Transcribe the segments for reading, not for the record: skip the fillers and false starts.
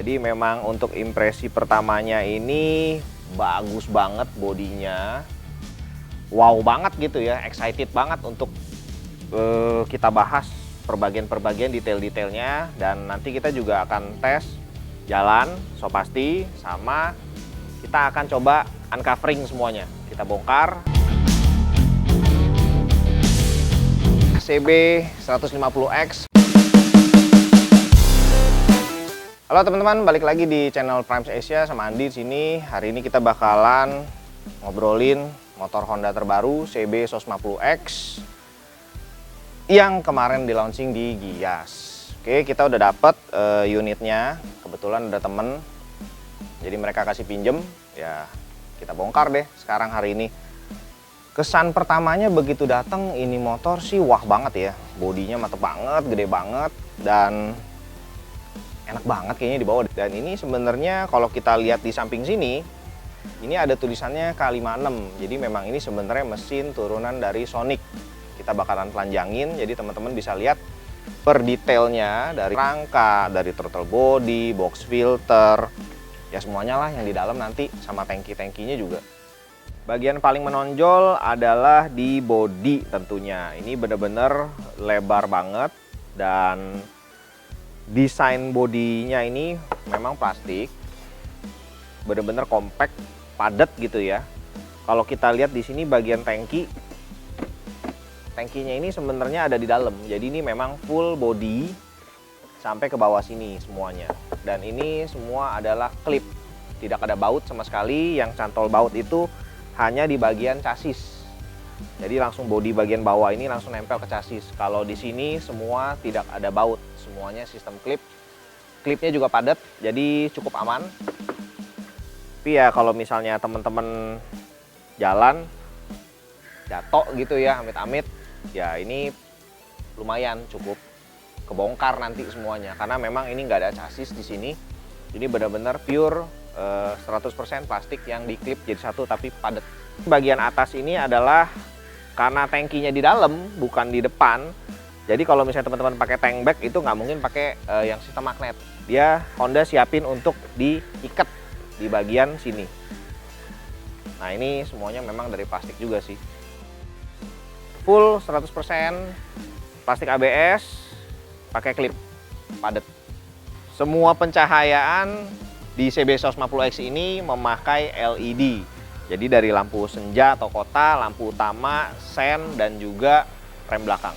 Jadi memang untuk impresi pertamanya ini bagus banget bodinya. Wow banget gitu ya, excited banget untuk kita bahas per bagian detail-detailnya. Dan nanti kita juga akan tes jalan, so pasti, sama kita akan coba uncovering semuanya. Kita bongkar. CB 150X. Halo teman-teman, balik lagi di channel Primes Asia sama Andi di sini. Hari ini kita bakalan ngobrolin motor Honda terbaru CB 150X yang kemarin di launching di Gias. Oke, kita udah dapet unitnya. Kebetulan ada temen, jadi mereka kasih pinjem. Ya, kita bongkar deh sekarang hari ini. Kesan pertamanya begitu datang ini motor sih wah banget ya. Bodinya mantep banget, gede banget, dan enak banget kayaknya dibawa. Dan ini sebenarnya kalau kita lihat di samping sini, ini ada tulisannya K56. Jadi memang ini sebenarnya mesin turunan dari Sonic. Kita bakalan telanjangin, jadi teman-teman bisa lihat per detailnya dari rangka, dari throttle body, box filter, ya semuanya lah yang di dalam nanti, sama tangki-tangkinya juga. Bagian paling menonjol adalah di body tentunya. Ini bener-bener lebar banget, dan desain bodinya ini memang plastik, bener-bener compact, padat gitu ya. Kalau kita lihat di sini bagian tangkinya ini sebenarnya ada di dalam. Jadi ini memang full body sampai ke bawah sini semuanya. Dan ini semua adalah klip, tidak ada baut sama sekali. Yang cantol baut itu hanya di bagian chassis. Jadi langsung bodi bagian bawah ini langsung nempel ke chassis. Kalau di sini semua tidak ada baut, semuanya sistem klip. Klipnya juga padat, jadi cukup aman. Tapi ya kalau misalnya teman-teman jalan jatuh gitu ya, amit-amit, ya ini lumayan cukup kebongkar nanti semuanya. Karena memang ini nggak ada chassis di sini. Ini benar-benar pure 100% plastik yang diklip jadi satu tapi padat. Bagian atas ini adalah karena tangkinya di dalam bukan di depan. Jadi kalau misalnya teman-teman pakai tank bag itu nggak mungkin pakai yang sistem magnet. Dia Honda siapin untuk diikat di bagian sini. Nah ini semuanya memang dari plastik juga sih. Full 100% plastik ABS, pakai klip padat. Semua pencahayaan di CB 150X ini memakai LED. Jadi dari lampu senja atau kota, lampu utama, sen, dan juga rem belakang.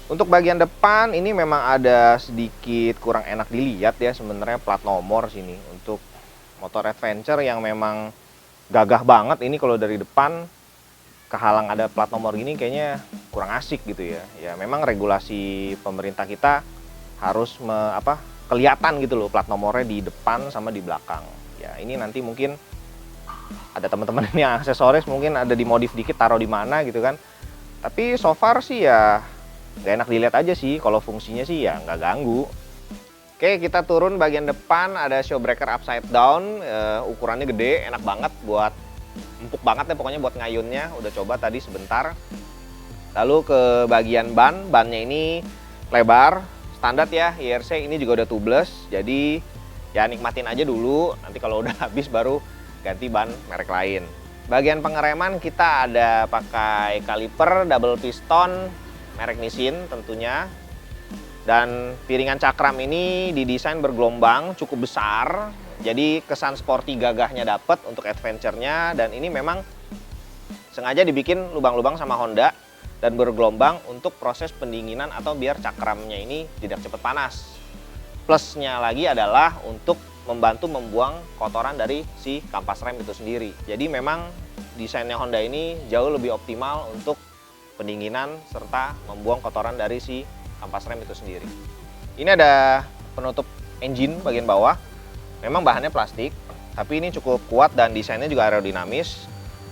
Untuk bagian depan ini memang ada sedikit kurang enak dilihat ya sebenarnya plat nomor sini. Untuk motor adventure yang memang gagah banget ini kalau dari depan kehalang ada plat nomor gini kayaknya kurang asik gitu ya. Ya memang regulasi pemerintah kita harus kelihatan gitu loh plat nomornya di depan sama di belakang. Ya ini nanti mungkin ada teman-teman yang aksesoris mungkin ada dimodif dikit taruh di mana gitu kan. Tapi so far sih ya nggak enak dilihat aja sih. Kalau fungsinya sih ya nggak ganggu. Oke, kita turun bagian depan, ada show breaker upside down. Ukurannya gede, enak banget buat empuk banget ya pokoknya buat ngayunnya. Udah coba tadi sebentar. Lalu ke bagian bannya ini lebar standar ya, IRC ini juga udah tubeless. Jadi ya nikmatin aja dulu, nanti kalau udah habis baru ganti ban merek lain. Bagian pengereman kita ada pakai kaliper double piston merek Nissin tentunya. Dan piringan cakram ini didesain bergelombang cukup besar. Jadi kesan sporty gagahnya dapet untuk adventure-nya. Dan ini memang sengaja dibikin lubang-lubang sama Honda dan bergelombang untuk proses pendinginan atau biar cakramnya ini tidak cepat panas. Plusnya lagi adalah untuk membantu membuang kotoran dari si kampas rem itu sendiri. Jadi memang desainnya Honda ini jauh lebih optimal untuk pendinginan serta membuang kotoran dari si kampas rem itu sendiri. Ini ada penutup engine bagian bawah. Memang bahannya plastik, tapi ini cukup kuat dan desainnya juga aerodinamis.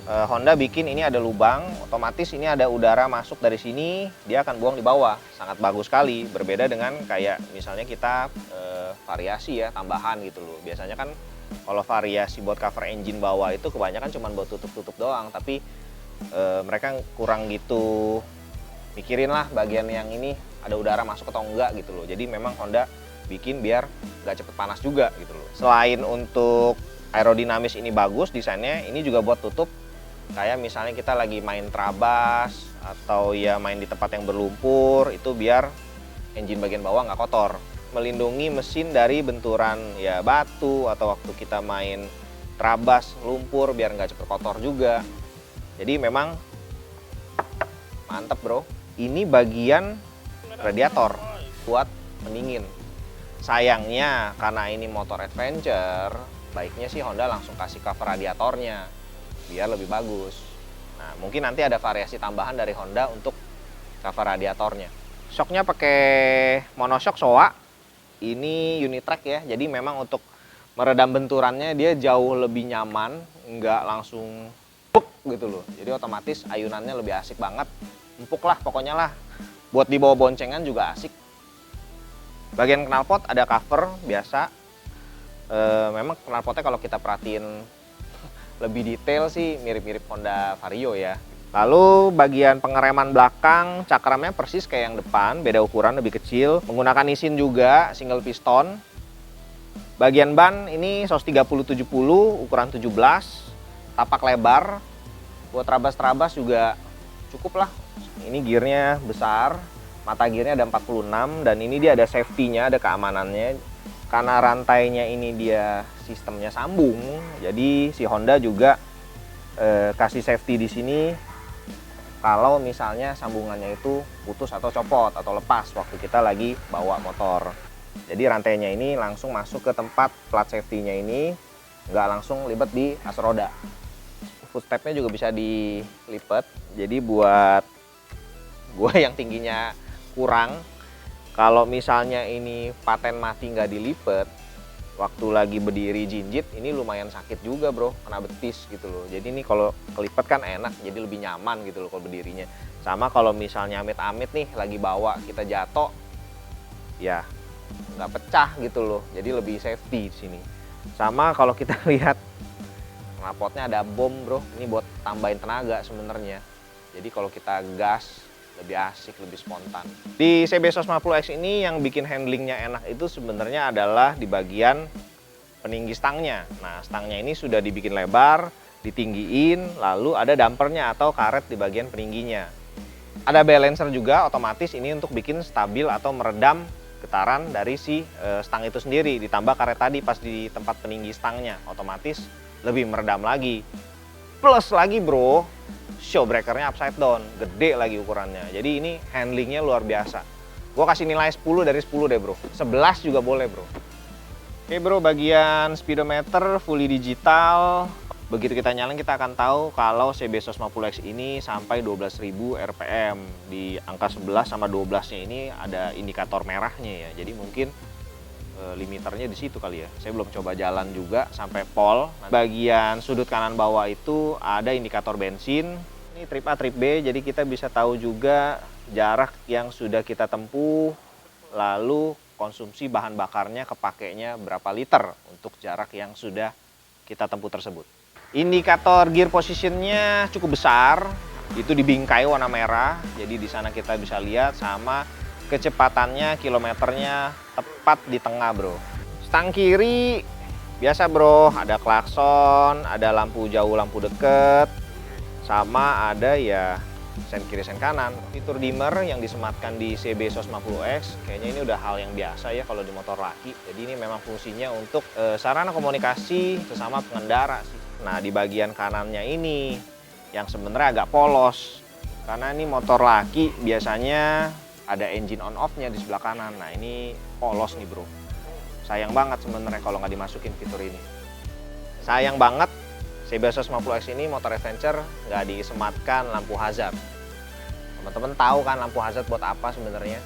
Honda bikin ini ada lubang, otomatis ini ada udara masuk dari sini, dia akan buang di bawah. Sangat bagus sekali, berbeda dengan kayak misalnya kita variasi ya, tambahan gitu loh. Biasanya kan kalau variasi buat cover engine bawah itu kebanyakan cuma buat tutup-tutup doang, tapi mereka kurang gitu mikirin lah bagian yang ini ada udara masuk atau enggak gitu loh. Jadi memang Honda bikin biar nggak cepet panas juga gitu loh. Selain untuk aerodinamis ini bagus desainnya, ini juga buat tutup kayak misalnya kita lagi main trabas atau ya main di tempat yang berlumpur, itu biar engine bagian bawah nggak kotor. Melindungi mesin dari benturan ya batu atau waktu kita main trabas lumpur biar nggak cepet kotor juga. Jadi memang mantep bro. Ini bagian radiator buat pendingin. Sayangnya karena ini motor adventure, baiknya sih Honda langsung kasih cover radiatornya biar lebih bagus. Nah, mungkin nanti ada variasi tambahan dari Honda untuk cover radiatornya. Shocknya pakai monoshock Showa. Ini Unitrack ya, jadi memang untuk meredam benturannya dia jauh lebih nyaman, nggak langsung puk gitu loh. Jadi otomatis ayunannya lebih asik banget, empuk lah pokoknya lah. Buat dibawa boncengan juga asik. Bagian knalpot ada cover biasa. Memang knalpotnya kalau kita perhatiin lebih detail sih mirip-mirip Honda Vario ya. Lalu bagian pengereman belakang, cakramnya persis kayak yang depan, beda ukuran, lebih kecil. Menggunakan Nissin juga, single piston. Bagian ban ini SOS 3070, ukuran 17, tapak lebar. Buat trabas-trabas juga cukup lah. Ini gearnya besar, mata gearnya ada 46, dan ini dia ada safety-nya, ada keamanannya. Karena rantainya ini dia sistemnya sambung, jadi si Honda juga kasih safety di sini. Kalau misalnya sambungannya itu putus atau copot atau lepas waktu kita lagi bawa motor. Jadi rantainya ini langsung masuk ke tempat plat safety-nya ini, nggak langsung lipat di as roda. Footstep-nya juga bisa dilipat, jadi buat gue yang tingginya kurang, kalau misalnya ini paten mati nggak dilipet, waktu lagi berdiri jinjit ini lumayan sakit juga bro, kena betis gitu loh. Jadi ini kalau kelipet kan enak, jadi lebih nyaman gitu loh kalau berdirinya. Sama kalau misalnya amit-amit nih lagi bawa kita jatuh, ya nggak pecah gitu loh. Jadi lebih safety di sini. Sama kalau kita lihat knalpotnya ada bom bro, ini buat tambahin tenaga sebenarnya. Jadi kalau kita gas lebih asik, lebih spontan. Di CB 150X ini yang bikin handlingnya enak itu sebenarnya adalah di bagian peninggi stangnya. Nah, stangnya ini sudah dibikin lebar, ditinggiin, lalu ada dampernya atau karet di bagian peningginya. Ada balancer juga otomatis ini untuk bikin stabil atau meredam getaran dari si stang itu sendiri. Ditambah karet tadi pas di tempat peninggi stangnya, otomatis lebih meredam lagi. Plus lagi bro, show breakernya upside down, gede lagi ukurannya. Jadi ini handlingnya luar biasa. Gue kasih nilai 10 dari 10 deh bro. 11 juga boleh bro. Oke bro, bagian speedometer fully digital. Begitu kita nyalain kita akan tahu kalau CB 150X ini sampai 12.000 RPM. Di angka 11 sama 12-nya ini ada indikator merahnya ya. Jadi mungkin limiternya di situ kali ya. Saya belum coba jalan juga sampai pol. Bagian sudut kanan bawah itu ada indikator bensin. Ini trip A, trip B, jadi kita bisa tahu juga jarak yang sudah kita tempuh, lalu konsumsi bahan bakarnya kepakainya berapa liter untuk jarak yang sudah kita tempuh tersebut. Indikator gear positionnya cukup besar, itu dibingkai warna merah, jadi di sana kita bisa lihat, sama kecepatannya, kilometernya tepat di tengah bro. Stang kiri biasa bro, ada klakson, ada lampu jauh, lampu deket, sama ada ya sen kiri sen kanan. Fitur dimmer yang disematkan di CB 150X kayaknya ini udah hal yang biasa ya kalau di motor laki. Jadi ini memang fungsinya untuk sarana komunikasi sesama pengendara sih. Nah di bagian kanannya ini yang sebenarnya agak polos karena ini motor laki biasanya ada engine on off-nya di sebelah kanan. Nah ini polos nih bro. Sayang banget sebenarnya kalau nggak dimasukin fitur ini. Sayang banget CB 150X ini motor adventure nggak disematkan lampu hazard. Teman-teman tahu kan lampu hazard buat apa sebenarnya?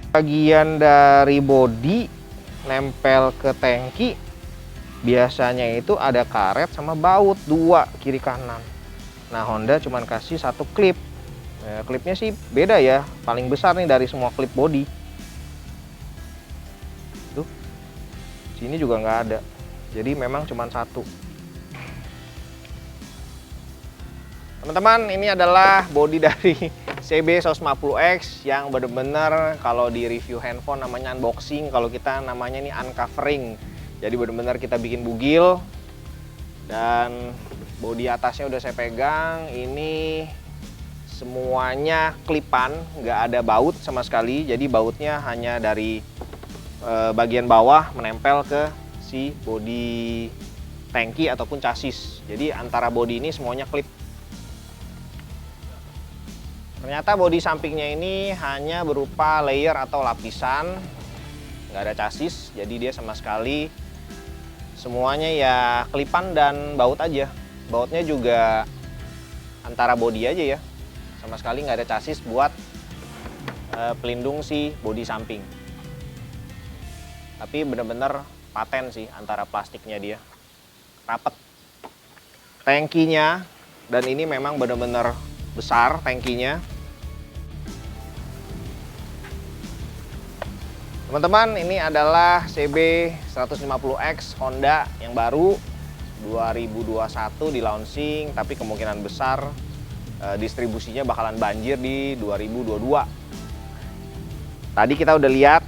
Bagian dari bodi nempel ke tangki biasanya itu ada karet sama baut 2 kiri kanan. Nah, Honda cuman kasih 1 klip. Klipnya sih beda ya, paling besar nih dari semua klip bodi. Tuh, sini juga nggak ada. Jadi memang cuman 1. Teman-teman, ini adalah bodi dari CB150X yang bener-bener kalau di review handphone namanya unboxing, kalau kita namanya ini uncovering. Jadi bener-bener kita bikin bugil. Dan bodi atasnya udah saya pegang, ini semuanya klipan, nggak ada baut sama sekali. Jadi bautnya hanya dari bagian bawah menempel ke si bodi tangki ataupun chassis. Jadi antara bodi ini semuanya klip. Ternyata bodi sampingnya ini hanya berupa layer atau lapisan, nggak ada chassis, jadi dia sama sekali semuanya ya klipan dan baut aja. Bautnya juga antara bodi aja ya, sama sekali nggak ada chassis buat pelindung si bodi samping. Tapi bener-bener paten sih antara plastiknya dia, rapet. Tangkinya, dan ini memang bener-bener besar tangkinya. Teman-teman, ini adalah CB150X Honda yang baru 2021 di launching, tapi kemungkinan besar distribusinya bakalan banjir di 2022. Tadi kita udah lihat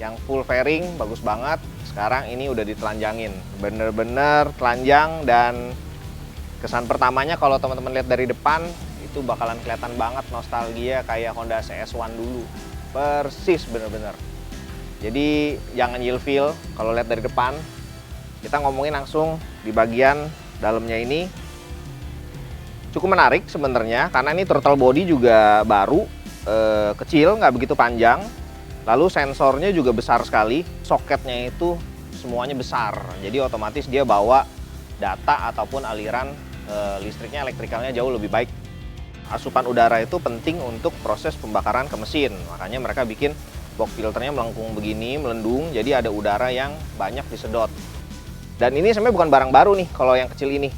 yang full fairing, bagus banget. Sekarang ini udah ditelanjangin, bener-bener telanjang, dan kesan pertamanya kalau teman-teman lihat dari depan itu bakalan kelihatan banget nostalgia kayak Honda CS1 dulu, persis bener-bener. Jadi jangan ilfeel kalau lihat dari depan. Kita ngomongin langsung di bagian dalamnya ini. Cukup menarik sebenarnya karena ini throttle body juga baru, kecil, nggak begitu panjang. Lalu sensornya juga besar sekali, soketnya itu semuanya besar. Jadi otomatis dia bawa data ataupun aliran listriknya, elektrikalnya jauh lebih baik. Asupan udara itu penting untuk proses pembakaran ke mesin. Makanya mereka bikin box filternya melengkung begini, melendung, jadi ada udara yang banyak disedot. Dan ini sebenarnya bukan barang baru nih kalau yang kecil ini.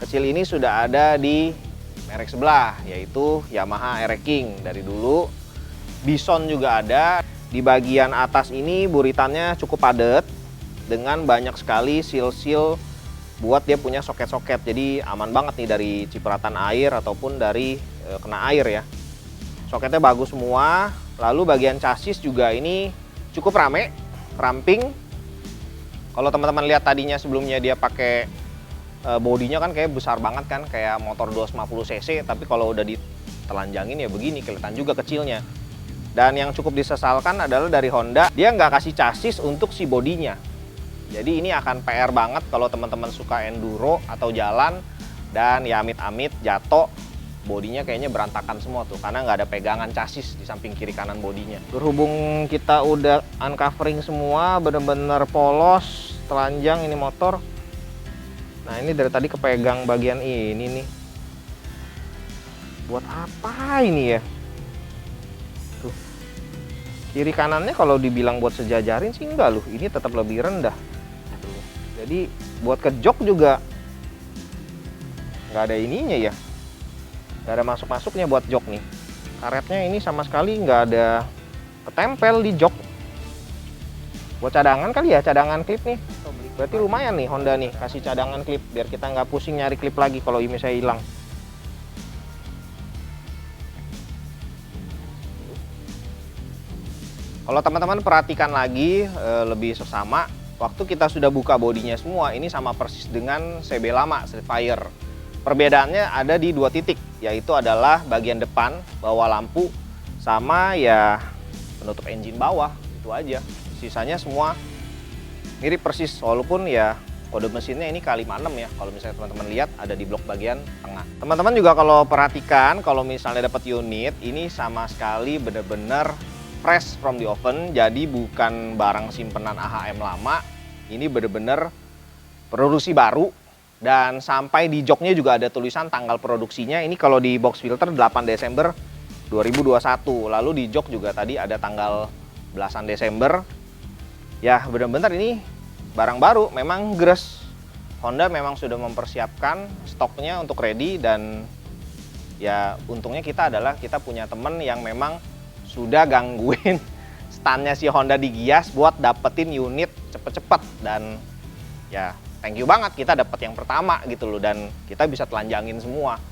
Kecil ini sudah ada di merek sebelah, yaitu Yamaha Aero King dari dulu. Bison juga ada. Di bagian atas ini buritannya cukup padat dengan banyak sekali seal-seal buat dia punya soket-soket. Jadi aman banget nih dari cipratan air ataupun dari kena air ya. Soketnya bagus semua. Lalu bagian chassis juga ini cukup rame, ramping. Kalau teman-teman lihat tadinya sebelumnya dia pakai bodinya kan kayak besar banget kan, kayak motor 250 cc, tapi kalau udah ditelanjangin ya begini, kelihatan juga kecilnya. Dan yang cukup disesalkan adalah dari Honda, dia nggak kasih chassis untuk si bodinya. Jadi ini akan PR banget kalau teman-teman suka enduro atau jalan dan ya amit-amit jatuh, bodinya kayaknya berantakan semua tuh karena nggak ada pegangan chassis di samping kiri kanan bodinya. Berhubung kita udah uncovering semua, bener-bener polos, telanjang ini motor. Nah, ini dari tadi kepegang bagian ini nih. Buat apa ini ya? Tuh. Kiri kanannya kalau dibilang buat sejajarin sih enggak loh, ini tetap lebih rendah. Tuh. Jadi buat ke jok juga nggak ada ininya ya. Nggak ada masuk-masuknya buat jok nih. Karetnya ini sama sekali nggak ada ketempel di jok. Buat cadangan kali ya, cadangan klip nih. Berarti lumayan nih Honda nih kasih cadangan klip biar kita nggak pusing nyari klip lagi kalau ini saya hilang. Kalau teman-teman perhatikan lagi lebih seksama, waktu kita sudah buka bodinya semua, ini sama persis dengan CB lama Streetfire. Perbedaannya ada di 2 titik, yaitu adalah bagian depan, bawah lampu, sama ya penutup engine bawah, itu aja. Sisanya semua mirip persis, walaupun ya kode mesinnya ini K56 ya. Kalau misalnya teman-teman lihat ada di blok bagian tengah. Teman-teman juga kalau perhatikan, kalau misalnya dapat unit, ini sama sekali bener-bener fresh from the oven, jadi bukan barang simpenan AHM lama. Ini bener-bener produksi baru. Dan sampai di joknya juga ada tulisan tanggal produksinya. Ini kalau di box filter 8 Desember 2021. Lalu di jok juga tadi ada tanggal belasan Desember. Ya benar-benar ini barang baru, memang gres. Honda memang sudah mempersiapkan stoknya untuk ready, dan ya untungnya kita punya temen yang memang sudah gangguin standnya si Honda di Gias buat dapetin unit cepet-cepet, dan ya thank you banget kita dapet yang pertama gitu loh, dan kita bisa telanjangin semua.